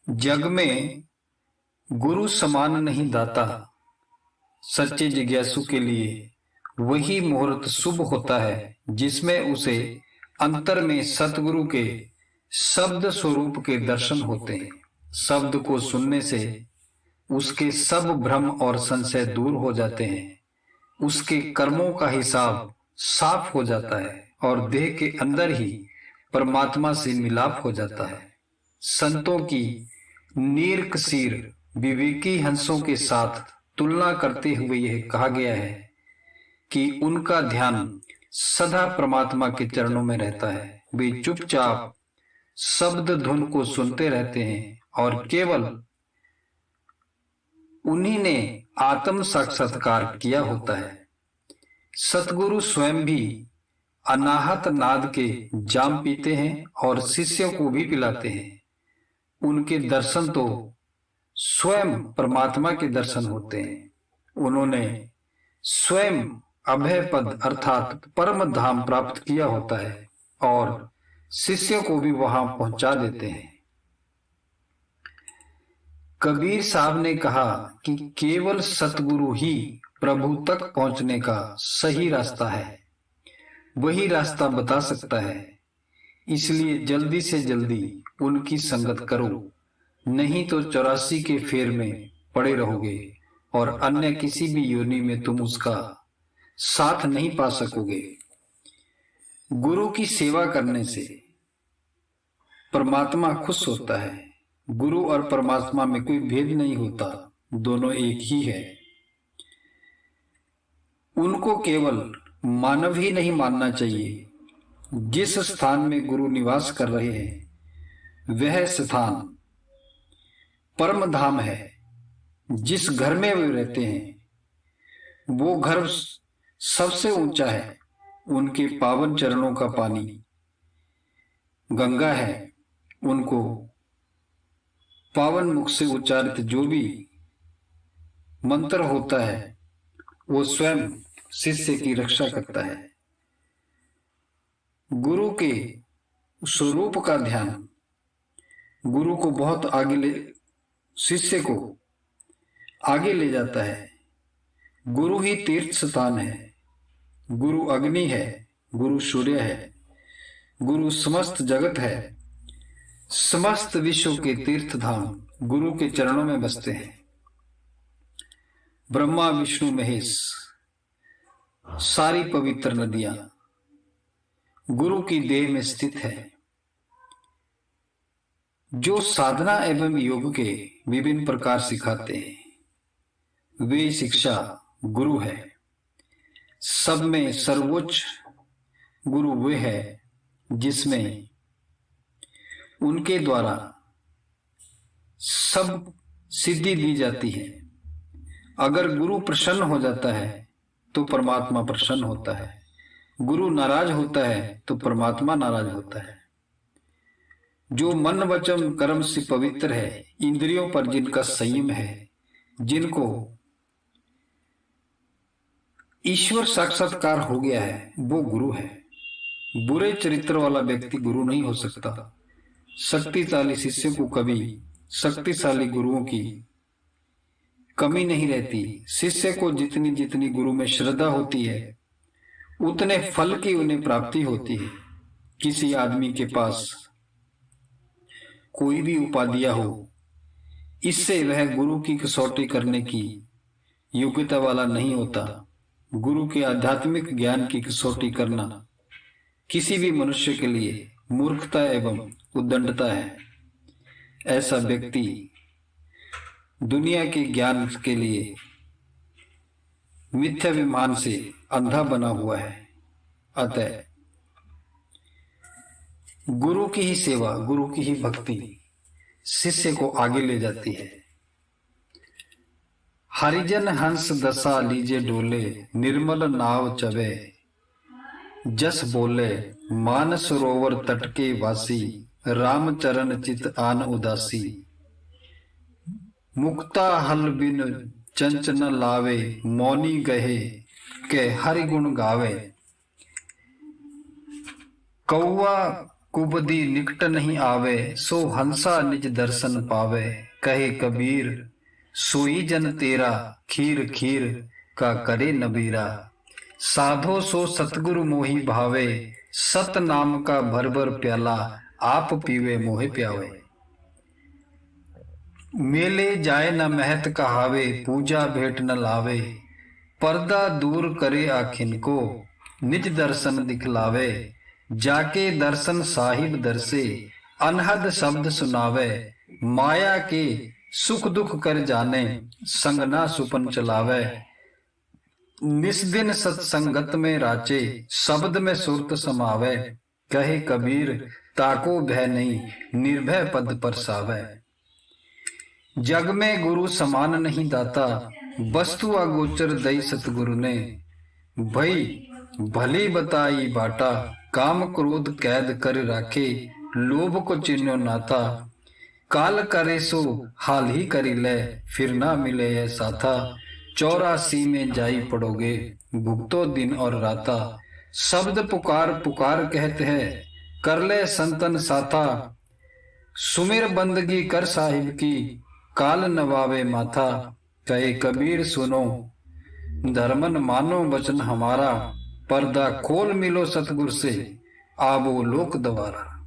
जग में गुरु समान नहीं दाता। सच्चे जिज्ञासु के लिए वही मुहूर्त शुभ होता है जिसमें उसे अंतर में सतगुरु के शब्द स्वरूप के दर्शन होते हैं। शब्द को सुनने से उसके सब भ्रम और संशय दूर हो जाते हैं। उसके कर्मों का हिसाब साफ हो जाता है और देह के अंदर ही परमात्मा से मिलाप हो जाता है। संतों की नीरकसीर विवेकी हंसों के साथ तुलना करते हुए यह कहा गया है कि उनका ध्यान सदा परमात्मा के चरणों में रहता है। वे चुपचाप शब्द धुन को सुनते रहते हैं और केवल उन्हीं ने आत्म साक्षात्कार किया होता है। सतगुरु स्वयं भी अनाहत नाद के जाम पीते हैं और शिष्यों को भी पिलाते हैं। उनके दर्शन तो स्वयं परमात्मा के दर्शन होते हैं। उन्होंने स्वयं अभय पद अर्थात परम धाम प्राप्त किया होता है और शिष्यों को भी वहां पहुंचा देते हैं। कबीर साहब ने कहा कि केवल सतगुरु ही प्रभु तक पहुंचने का सही रास्ता है, वही रास्ता बता सकता है। इसलिए जल्दी से जल्दी उनकी संगत करो, नहीं तो 84 के फेर में पड़े रहोगे और अन्य किसी भी योनि में तुम उसका साथ नहीं पा सकोगे। गुरु की सेवा करने से परमात्मा खुश होता है। गुरु और परमात्मा में कोई भेद नहीं होता, दोनों एक ही है। उनको केवल मानव ही नहीं मानना चाहिए। जिस स्थान में गुरु निवास कर रहे हैं वह स्थान परम धाम है। जिस घर में वे रहते हैं वो घर सबसे ऊंचा है। उनके पावन चरणों का पानी गंगा है। उनको पावन मुख से उच्चारित जो भी मंत्र होता है वो स्वयं शिष्य की रक्षा करता है। गुरु के स्वरूप का ध्यान गुरु को बहुत शिष्य को आगे ले जाता है। गुरु ही तीर्थ स्थान है। गुरु अग्नि है, गुरु सूर्य है, गुरु समस्त जगत है। समस्त विश्व के तीर्थ धाम गुरु के चरणों में बसते हैं। ब्रह्मा विष्णु महेश सारी पवित्र नदियां गुरु की देह में स्थित है। जो साधना एवं योग के विभिन्न प्रकार सिखाते हैं वे शिक्षा गुरु है। सब में सर्वोच्च गुरु वे है जिसमें उनके द्वारा सब सिद्धि दी जाती है। अगर गुरु प्रसन्न हो जाता है तो परमात्मा प्रसन्न होता है। गुरु नाराज होता है तो परमात्मा नाराज होता है। जो मन वचन कर्म से पवित्र है, इंद्रियों पर जिनका संयम है, जिनको ईश्वर साक्षात्कार हो गया है, वो गुरु है। बुरे चरित्र वाला व्यक्ति गुरु नहीं हो सकता। शक्तिशाली शिष्य को कभी शक्तिशाली गुरुओं की कमी नहीं रहती। शिष्य को जितनी जितनी गुरु में श्रद्धा होती है उतने फल की उन्हें प्राप्ति होती है। किसी आदमी के पास कोई भी उपाधियां हो, इससे वह गुरु की कसौटी करने की योग्यता वाला नहीं होता। गुरु के आध्यात्मिक ज्ञान की कसौटी करना किसी भी मनुष्य के लिए मूर्खता एवं उद्दंडता है। ऐसा व्यक्ति दुनिया के ज्ञान के लिए मिथ्याभिमान से अंधा बना हुआ है। अतः गुरु की ही सेवा, गुरु की ही भक्ति शिष्य को आगे ले जाती है। हरिजन हंस दशा लीजे डोले, निर्मल नाव चवे जस बोले, मान सरोवर तट के वासी, राम चरण चित आन उदासी। मुक्ता हल बिन चंच न लावे, मौनी गहे के हरि गुण गावे। कौआ कुबदी निकट नहीं आवे, सो हंसा निज दर्शन पावे। कहे कबीर सोई जन तेरा, खीर खीर का करे नबीरा। साधो सो सतगुरु मोहि भावे, सत नाम का भर भर प्याला, आप पीवे मोहे प्यावे। मेले जाए न महत कहावे, पूजा भेंट न लावे। पर्दा दूर करे आखिन को, निज दर्शन दिखलावे। जाके दर्शन साहिब दर्शे, अनहद शब्द सुनावे। माया के सुख दुख कर जाने, संग ना सुपन चलावे। निस्दिन सत्संगत में राचे, शब्द में सुरत समावे। कहे कबीर ताको भय नहीं, निर्भय पद परसावे। जग में गुरु समान नहीं दाता, वस्तु अगोचर दई सतगुरु ने। भई भली बताई बाटा, काम क्रोध कैद कर राखे। लोभ को चिन्हो नाथा, काल करे सो हाल ही करी ले, फिर ना मिले यह साथा। 84 में जाई पड़ोगे, भुगतो दिन और राता। शब्द पुकार पुकार कहते हैं, कर ले संतन साथा। सुमिर बंदगी कर साहिब की, काल नवावे माथा। कहे कबीर सुनो धर्मन मानो वचन हमारा, पर्दा खोल मिलो सतगुर से, आवो लोक द्वारा।